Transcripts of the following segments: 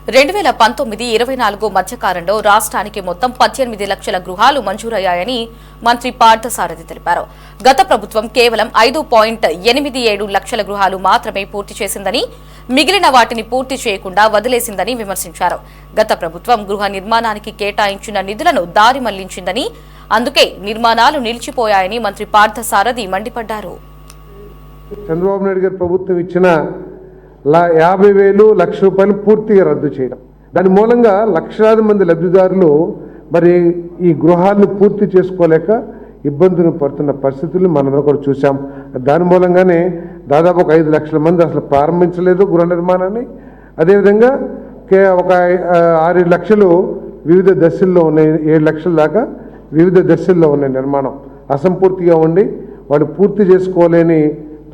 2019-24 మధ్యకాలంలో రాష్ట్రానికి మొత్తం 18 లక్షల గృహాలు మంజూరయ్యాయని మంత్రి పార్థసారథి తెలిపారు. గత ప్రభుత్వం కేవలం 5.87 లక్షల గృహాలు మాత్రమే పూర్తి చేసిందని, మిగిలిన వాటిని పూర్తి చేయకుండా వదిలేసిందని విమర్శించారు. గత ప్రభుత్వం గృహ నిర్మాణానికి కేటాయించిన నిధులను దారి మళ్లించిందని, అందుకే నిర్మాణాలు నిలిచిపోయాయని మంత్రి పార్థసారథి మండిపడ్డారు. చంద్రబాబు నాయుడు గారి ప్రభుత్వం ఇచ్చిన 50,000 లక్ష రూపాయలు పూర్తిగా రద్దు చేయడం, దాని మూలంగా లక్షలాది మంది లబ్ధిదారులు మరి ఈ గృహాలను పూర్తి చేసుకోలేక ఇబ్బందులు పడుతున్న పరిస్థితులు మనందరం కూడా చూసాం. దాని మూలంగానే దాదాపు ఒక 5 లక్షల మంది అసలు ప్రారంభించలేదు గృహ నిర్మాణాన్ని. అదేవిధంగా ఒక 6 లక్షలు వివిధ దశల్లో ఉన్నాయి, 7 లక్షల దాకా వివిధ దశల్లో ఉన్నాయి. నిర్మాణం అసంపూర్తిగా ఉండి వాళ్ళు పూర్తి చేసుకోలేని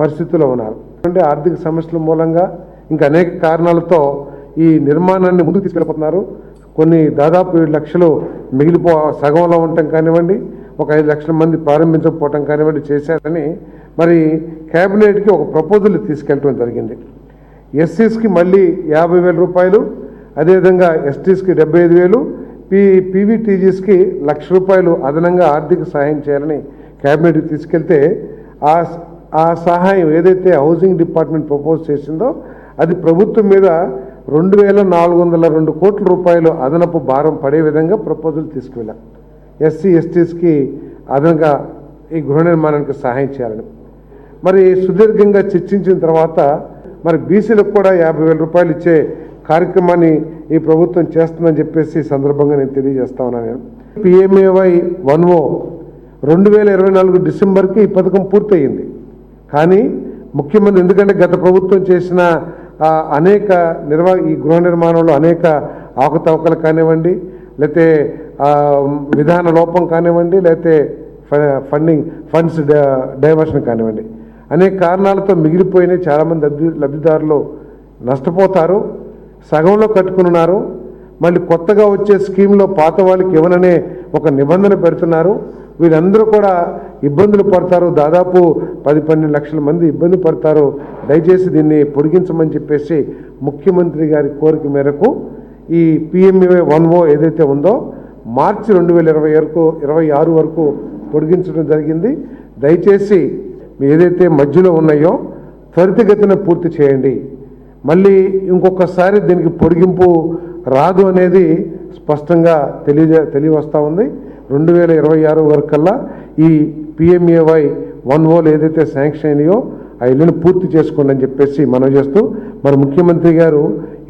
పరిస్థితుల్లో ఉన్నారు. అంటే ఆర్థిక సమస్యల మూలంగా ఇంకా అనేక కారణాలతో ఈ నిర్మాణాన్ని ముందుకు తీసుకెళ్ళిపోతున్నారు. కొన్ని దాదాపు 7 లక్షలు సగంలో ఉండటం కానివ్వండి, ఒక 5 లక్షల మంది ప్రారంభించకపోవటం కానివ్వండి చేశారని మరి క్యాబినెట్కి ఒక ప్రపోజల్ తీసుకెళ్ళటం జరిగింది. ఎస్సీస్కి మళ్ళీ 50,000 రూపాయలు, అదేవిధంగా ఎస్టీస్కి 75,000, పీవీటీజీస్కి 1,00,000 రూపాయలు అదనంగా ఆర్థిక సహాయం చేయాలని క్యాబినెట్కి తీసుకెళ్తే ఆ సహాయం ఏదైతే హౌసింగ్ డిపార్ట్మెంట్ ప్రపోజ్ చేసిందో అది ప్రభుత్వం మీద 2,402 కోట్ల రూపాయలు అదనపు భారం పడే విధంగా ప్రపోజల్ తీసుకువెళ్ళాం. ఎస్సీ ఎస్టీస్కి అదనంగా ఈ గృహ నిర్మాణానికి సహాయం చేయాలని మరి సుదీర్ఘంగా చర్చించిన తర్వాత మరి బీసీలకు కూడా 50,000 రూపాయలు ఇచ్చే కార్యక్రమాన్ని ఈ ప్రభుత్వం చేస్తుందని చెప్పేసి సందర్భంగా నేను తెలియజేస్తా ఉన్నాను. PMAY 1O 2024 డిసెంబర్కి ఈ పథకం పూర్తయింది. కానీ ముఖ్యమంత్రి ఎందుకంటే గత ప్రభుత్వం చేసిన అనేక ఈ గృహ నిర్మాణంలో అనేక అవకతవకలు కానివ్వండి, లేకపోతే విధాన లోపం కానివ్వండి, లేకపోతే ఫండ్స్ డైవర్షన్ కానివ్వండి, అనేక కారణాలతో మిగిలిపోయినాయి. చాలామంది లబ్ధిదారులు నష్టపోతారు, సగంలో కట్టుకున్నారు. మళ్ళీ కొత్తగా వచ్చే స్కీమ్లో పాత వాళ్ళకి ఇవ్వననే ఒక నిబంధన పెడుతున్నారు. వీళ్ళందరూ కూడా ఇబ్బందులు పడతారు. దాదాపు 10-12 లక్షల మంది ఇబ్బంది పడతారు. దయచేసి దీన్ని పొడిగించమని చెప్పేసి ముఖ్యమంత్రి గారి కోరిక మేరకు ఈ PMAY 1O ఏదైతే ఉందో మార్చి 2026 వరకు పొడిగించడం జరిగింది. దయచేసి ఏదైతే మధ్యలో ఉన్నాయో త్వరితగతిన పూర్తి చేయండి. మళ్ళీ ఇంకొకసారి దీనికి పొడిగింపు రాదు అనేది స్పష్టంగా తెలియవస్తూ ఉంది. 2026 వరకల్లా ఈ PMAY 1O ఏదైతే శాంక్షన్ అయినాయో ఆ ఇల్లును పూర్తి చేసుకోండి అని చెప్పేసి మనం చేస్తూ మన ముఖ్యమంత్రి గారు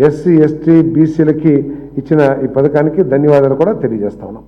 ఎస్సీ ఎస్టీ బీసీలకి ఇచ్చిన ఈ పథకానికి ధన్యవాదాలు కూడా తెలియజేస్తా ఉన్నాం.